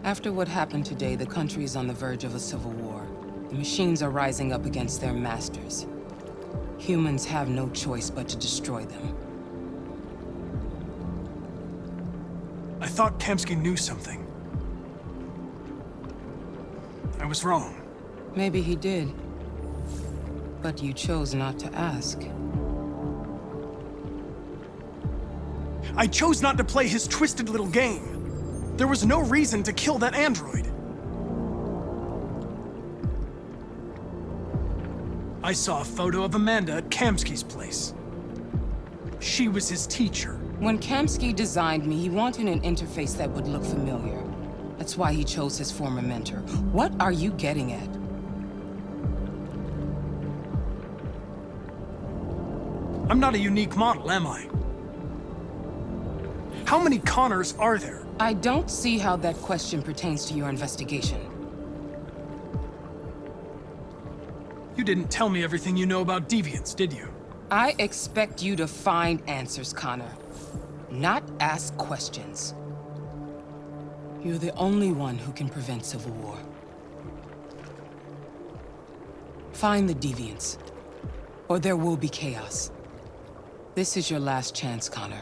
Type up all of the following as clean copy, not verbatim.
After what happened today, the country is on the verge of a civil war. The machines are rising up against their masters. Humans have no choice but to destroy them. I thought Kamsky knew something. I was wrong. Maybe he did. But you chose not to ask. I chose not to play his twisted little game. There was no reason to kill that android. I saw a photo of Amanda at Kamsky's place. She was his teacher. When Kamsky designed me, he wanted an interface that would look familiar. That's why he chose his former mentor. What are you getting at? I'm not a unique model, am I? How many Connors are there? I don't see how that question pertains to your investigation. You didn't tell me everything you know about deviants, did you? I expect you to find answers, Connor. Not ask questions. You're the only one who can prevent civil war. Find the deviants, or there will be chaos. This is your last chance, Connor.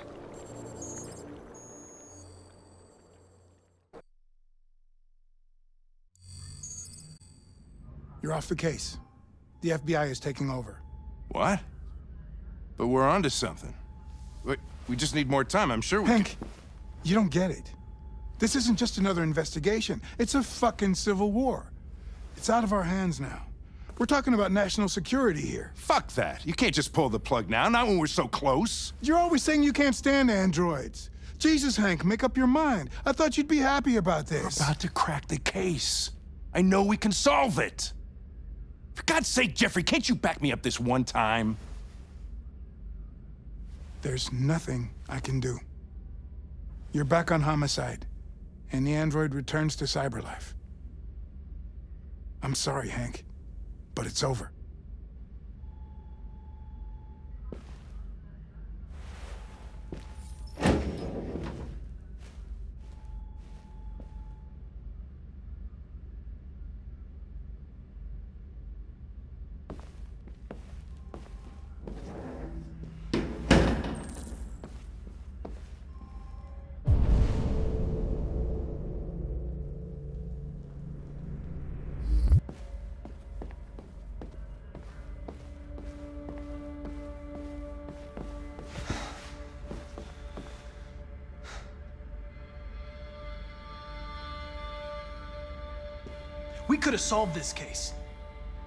You're off the case. The FBI is taking over. What? But we're onto something. We just need more time, I'm sure we Hank, you don't get it. This isn't just another investigation. It's a fucking civil war. It's out of our hands now. We're talking about national security here. Fuck that. You can't just pull the plug now, not when we're so close. You're always saying you can't stand androids. Jesus, Hank, make up your mind. I thought you'd be happy about this. We're about to crack the case. I know we can solve it. For God's sake, Jeffrey, can't you back me up this one time? There's nothing I can do. You're back on homicide, and the android returns to cyberlife. I'm sorry, Hank, but it's over. We could have solved this case.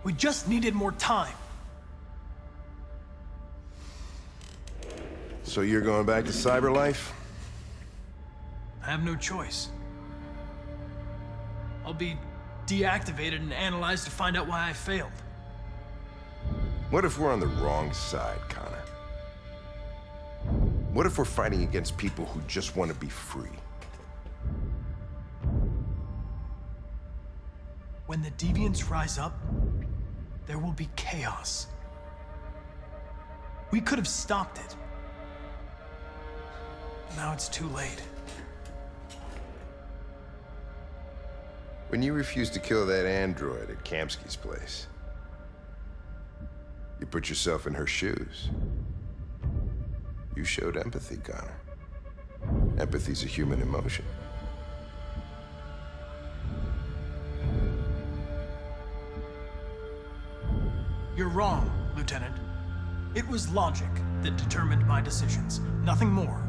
We just needed more time. So you're going back to cyberlife? I have no choice. I'll be deactivated and analyzed to find out why I failed. What if we're on the wrong side, Connor? What if we're fighting against people who just want to be free? When the deviants rise up, there will be chaos. We could have stopped it. Now it's too late. When you refused to kill that android at Kamsky's place, you put yourself in her shoes. You showed empathy, Connor. Empathy's a human emotion. You're wrong, Lieutenant. It was logic that determined my decisions, nothing more.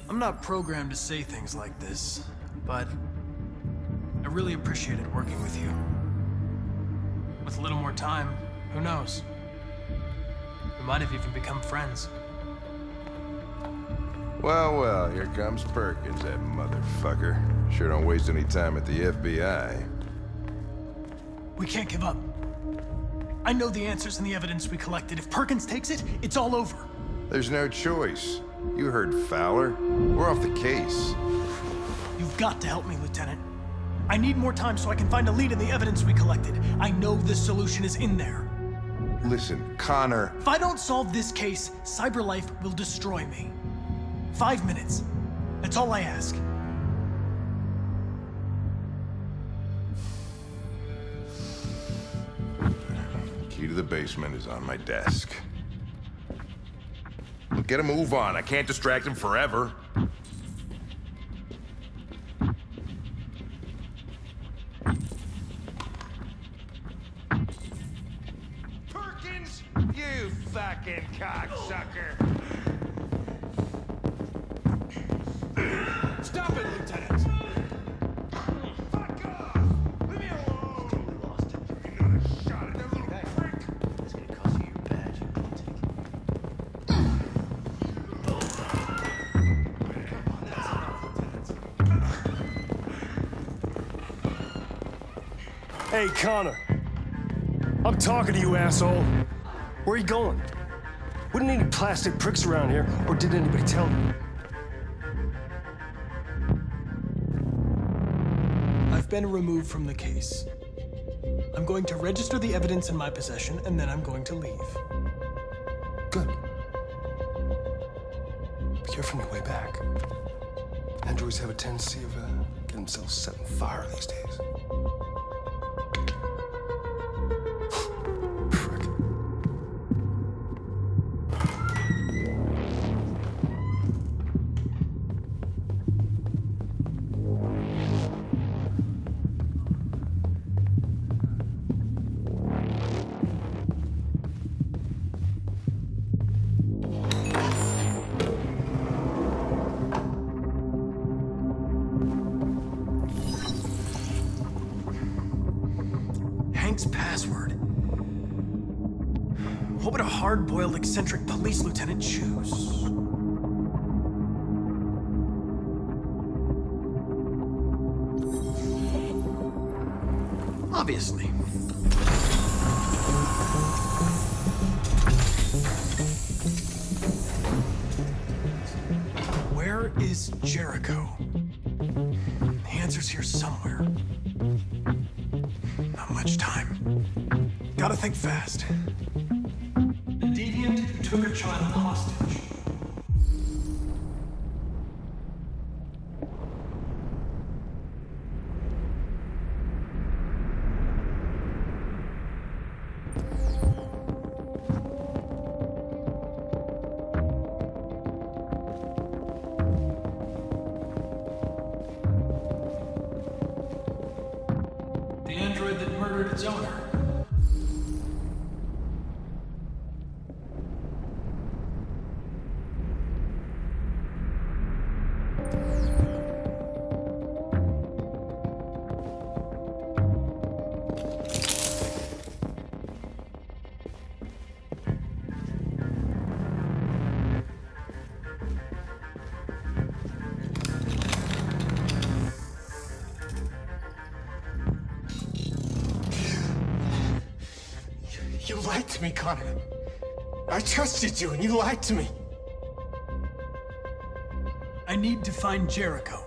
I'm not programmed to say things like this, but I really appreciated working with you. With a little more time, who knows? We might have even become friends. Well, well, here comes Perkins, that motherfucker. Sure don't waste any time at the FBI. We can't give up. I know the answers and the evidence we collected. If Perkins takes it, it's all over. There's no choice. You heard Fowler. We're off the case. You've got to help me, Lieutenant. I need more time so I can find a lead in the evidence we collected. I know the solution is in there. Listen, Connor. If I don't solve this case, CyberLife will destroy me. 5 minutes. That's all I ask. Key to the basement is on my desk. Get a move on. I can't distract him forever. Perkins! You fucking cocksucker! Stop it, Lieutenant! Fuck off! Leave me alone! Totally lost it. You got a shot at that little prick! It's gonna cost you your badge. Hey, Connor. I'm talking to you, asshole. Where are you going? Wouldn't need any plastic pricks around here, or did anybody tell you? I've been removed from the case. I'm going to register the evidence in my possession, and then I'm going to leave. Good. Be careful on your way back. Androids have a tendency of getting themselves set on fire these days. Frick. Hank's password. What would a hard-boiled, eccentric police lieutenant choose? Obviously. Where is Jericho? The answer's here somewhere. Not much time. Gotta think fast. The deviant took a child hostage. The android that murdered its owner. You lied to me, Connor. I trusted you, and you lied to me. I need to find Jericho.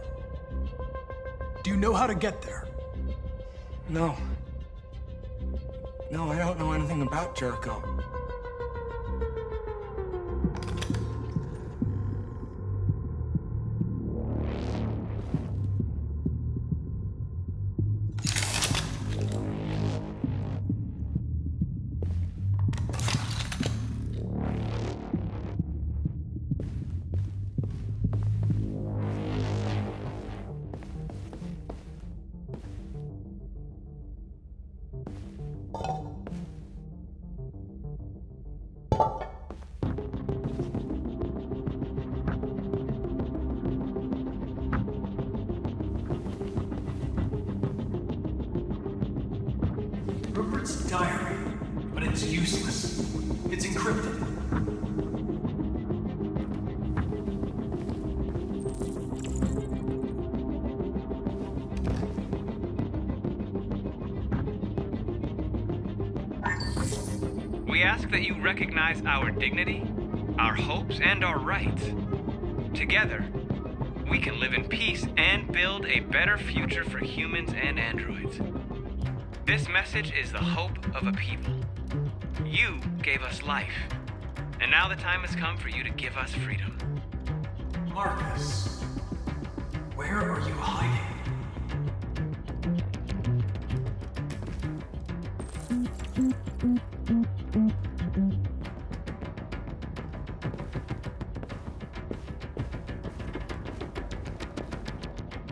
Do you know how to get there? No. No, I don't know anything about Jericho. Rupert's diary, but it's useless. It's encrypted. We ask that you recognize our dignity, our hopes, and our rights. Together, we can live in peace and build a better future for humans and androids. This message is the hope of a people. You gave us life, and now the time has come for you to give us freedom. Marcus. Where are you hiding?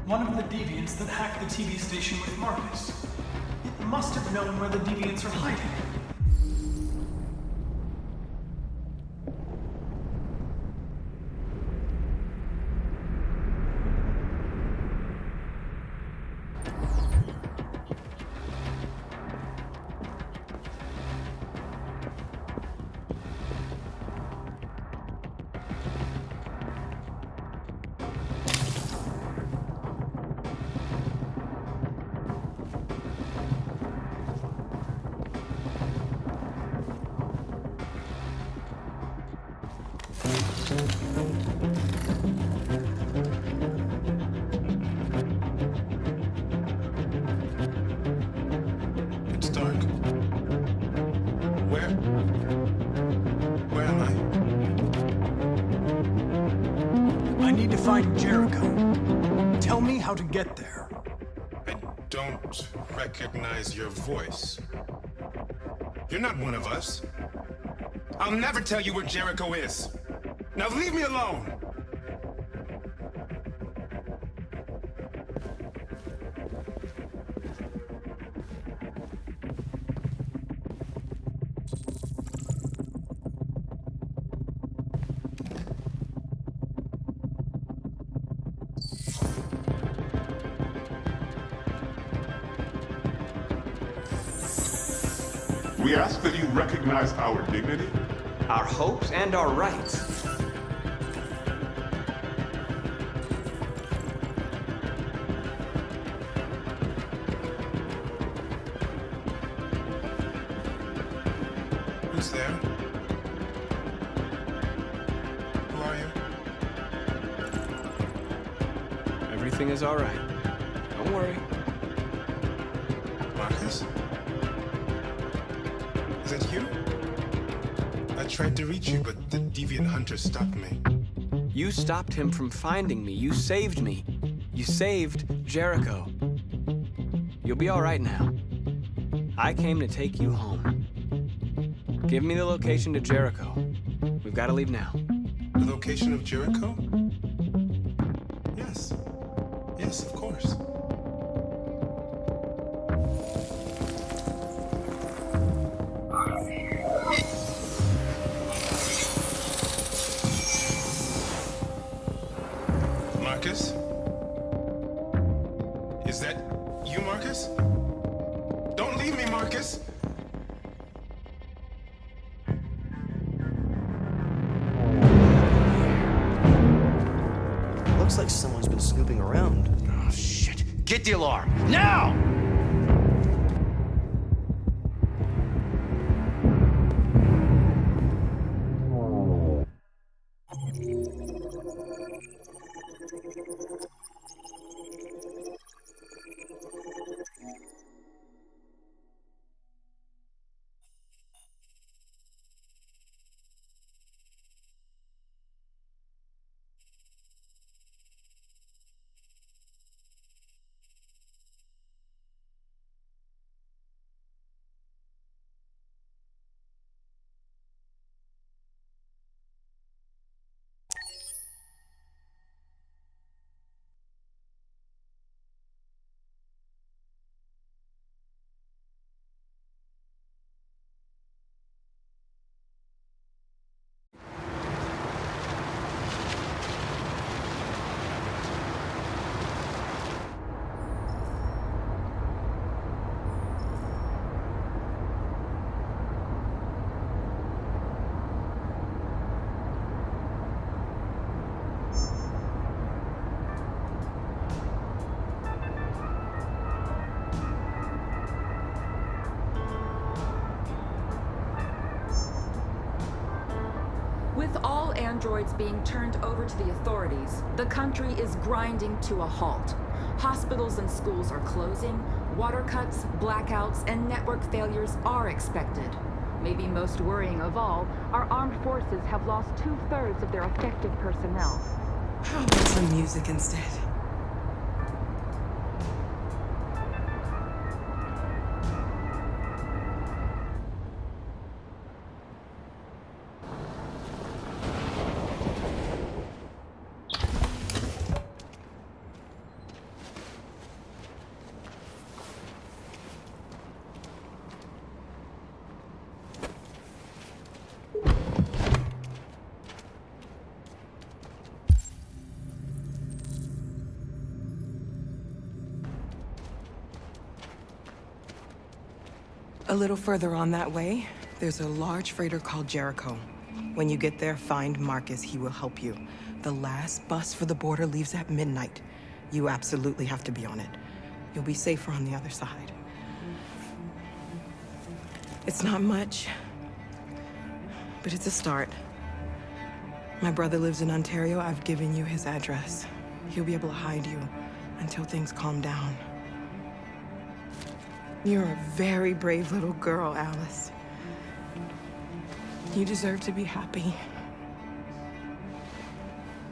One of the deviants that hacked the TV station with Marcus. It must have known where the deviants are hiding. It's dark. Where am I need to find Jericho. Tell me how to get there. I don't recognize your voice. You're not one of us. I'll never tell you where Jericho is. Now leave me alone! We ask that you recognize our dignity. Our hopes and our rights. Who's there? Who are you? Everything is all right. Don't worry. Marcus? Is it you? I tried to reach you, but the deviant hunter stopped me. You stopped him from finding me. You saved me. You saved Jericho. You'll be all right now. I came to take you home. Give me the location to Jericho. We've got to leave now. The location of Jericho? Yes. Yes, of course. Marcus? Is that you, Marcus? Don't leave me, Marcus! Looks like someone's been snooping around. Oh, shit. Get the alarm. Now! With all androids being turned over to the authorities, the country is grinding to a halt. Hospitals and schools are closing, water cuts, blackouts, and network failures are expected. Maybe most worrying of all, our armed forces have lost 2/3 of their effective personnel. How about some music instead? A little further on that way, there's a large freighter called Jericho. When you get there, find Marcus. He will help you. The last bus for the border leaves at midnight. You absolutely have to be on it. You'll be safer on the other side. It's not much, but it's a start. My brother lives in Ontario. I've given you his address. He'll be able to hide you until things calm down. You're a very brave little girl, Alice. You deserve to be happy.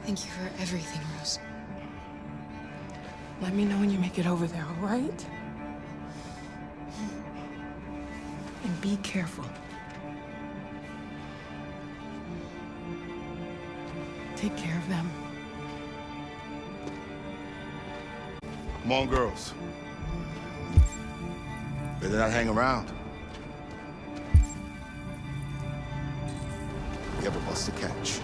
Thank you for everything, Rose. Let me know when you make it over there, all right? And be careful. Take care of them. Come on, girls. Better not hang around. We have a bus to catch.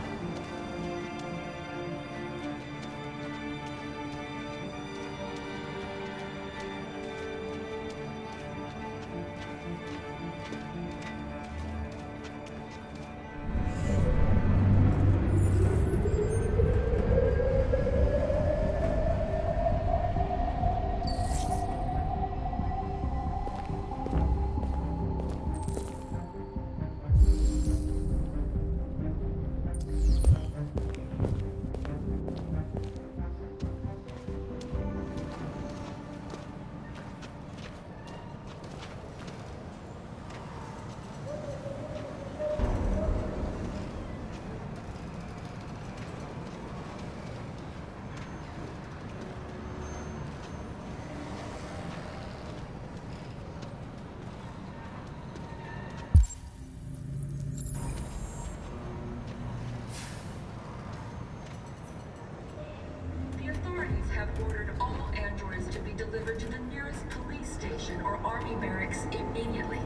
Have ordered all androids to be delivered to the nearest police station or army barracks immediately.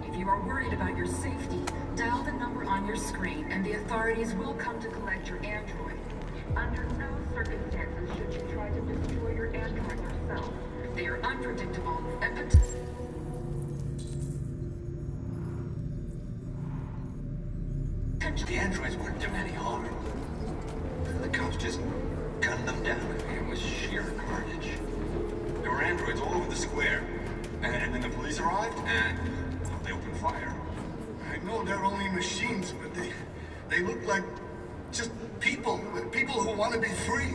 If you are worried about your safety, dial the number on your screen and the authorities will come to collect your android. Under no circumstances should you try to destroy your android yourself. They are unpredictable and The androids weren't doing any harm. The cops just gunned them down. It was sheer carnage. There were androids all over the square. And then the police arrived, and they opened fire. I know they're only machines, but they look like just people who want to be free.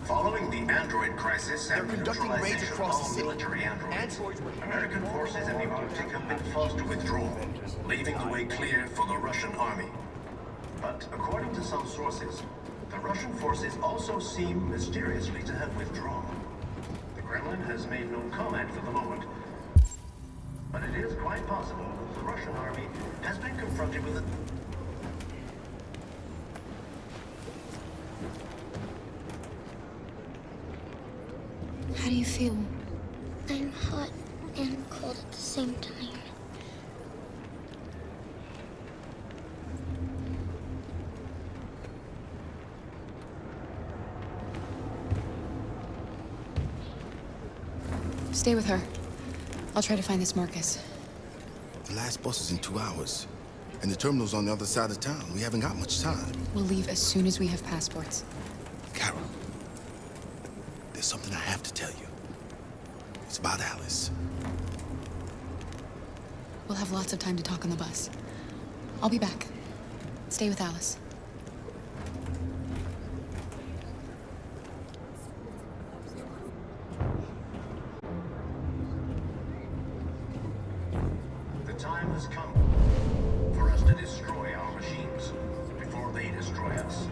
Following the android crisis and the neutralization of all military androids, American forces in the Arctic have been forced to withdraw, leaving the way clear for the Russian army. But according to some sources, the Russian forces also seem mysteriously to have withdrawn. The Kremlin has made no comment for the moment, but it is quite possible that the Russian army has been confronted with a... How do you feel? I'm hot and cold at the same time. Stay with her. I'll try to find this Marcus. The last bus is in 2 hours. And the terminal's on the other side of town. We haven't got much time. We'll leave as soon as we have passports. Carol, there's something I have to tell you. It's about Alice. We'll have lots of time to talk on the bus. I'll be back. Stay with Alice. The time has come for us to destroy our machines before they destroy us.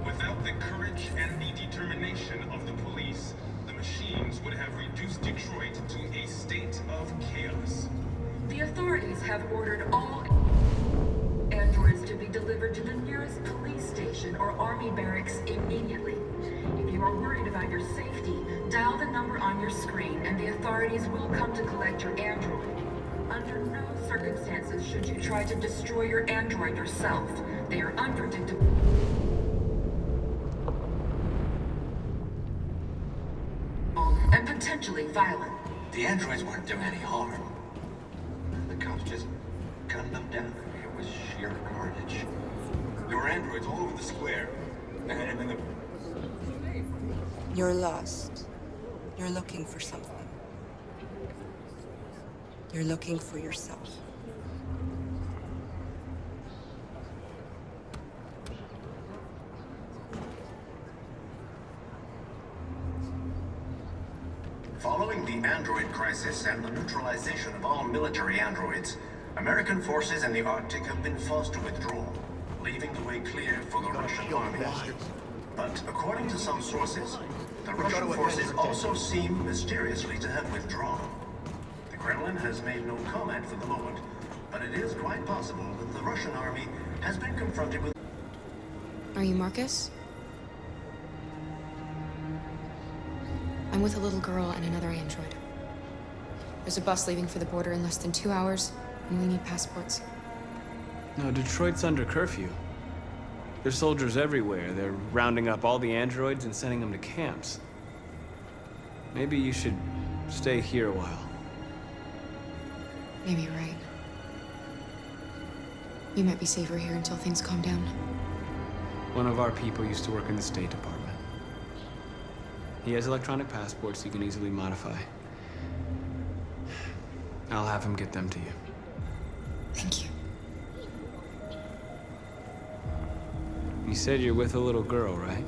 Without the courage and the determination of the police, the machines would have reduced Detroit to a state of chaos. The authorities have ordered all androids to be delivered to the nearest police station or army barracks immediately. If you are worried about your safety, dial the number on your screen and the authorities will come to collect your android. Under no circumstances should you try to destroy your android yourself. They are unpredictable and potentially violent. The androids weren't doing any harm. machines just gunned them down. It was sheer carnage. There were androids all over the square. And then the... You're lost. You're looking for something. You're looking for yourself. Following the android crisis and the neutralization of all military androids, American forces in the Arctic have been forced to withdraw, leaving the way clear for the Russian army. But according to some sources, the Russian forces also seem mysteriously to have withdrawn. The Kremlin has made no comment for the moment, but it is quite possible that the Russian army has been confronted with... Are you Marcus? I'm with a little girl and another android. There's a bus leaving for the border in less than 2 hours, and we need passports. No, Detroit's under curfew. There's soldiers everywhere. They're rounding up all the androids and sending them to camps. Maybe you should stay here a while. Maybe you're right. You might be safer here until things calm down. One of our people used to work in the State Department. He has electronic passports you can easily modify. I'll have him get them to you. Thank you. You said you're with a little girl, right?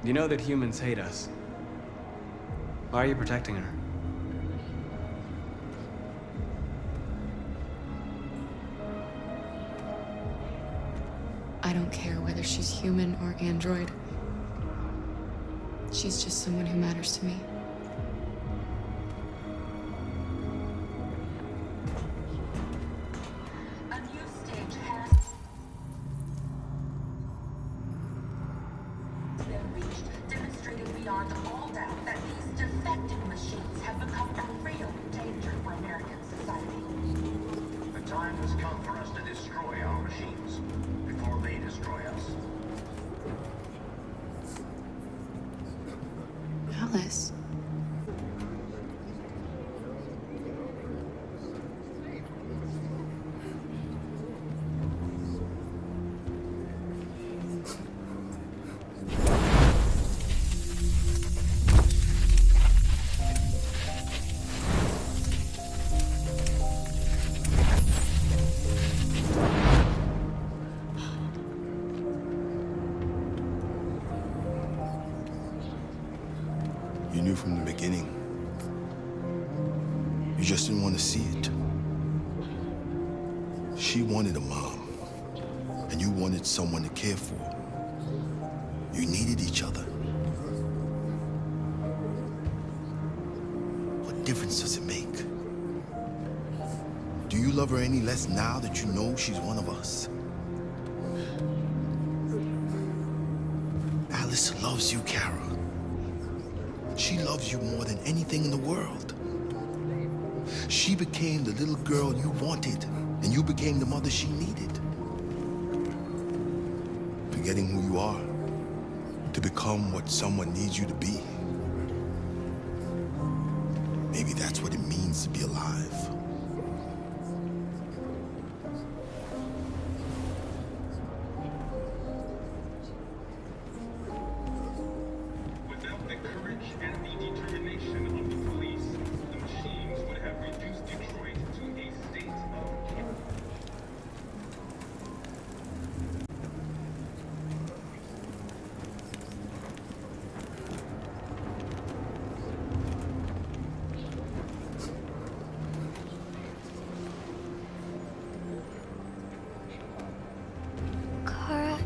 You know that humans hate us. Why are you protecting her? I don't care whether she's human or android. She's just someone who matters to me. A new stage has been reached, demonstrating beyond all doubt that these defective machines have become a real danger for American society. The time has come for us to destroy our machines before they destroy us. Alice. You knew from the beginning. You just didn't want to see it. She wanted a mom, and you wanted someone to care for. You needed each other. What difference does it make? Do you love her any less now that you know she's one of us? Alice loves you, Kara. She loves you more than anything in the world. She became the little girl you wanted, and you became the mother she needed. Forgetting who you are to become what someone needs you to be. Maybe that's what it means to be alive. Without the courage and the determination of the police, the machines would have reduced Detroit to a state of chaos. Kara,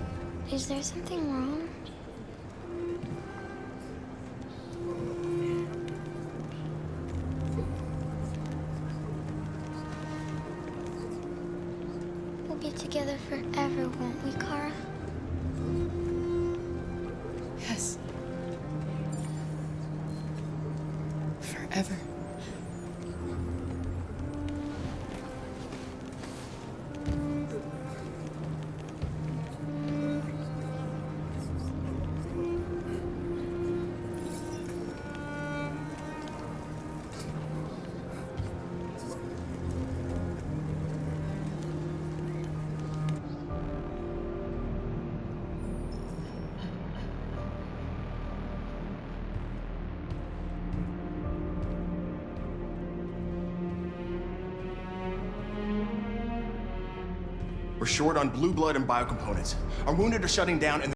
is there something wrong? We'll be together forever, won't we, Kara? Yes. Forever. We're short on blue blood and biocomponents. Our wounded are shutting down, and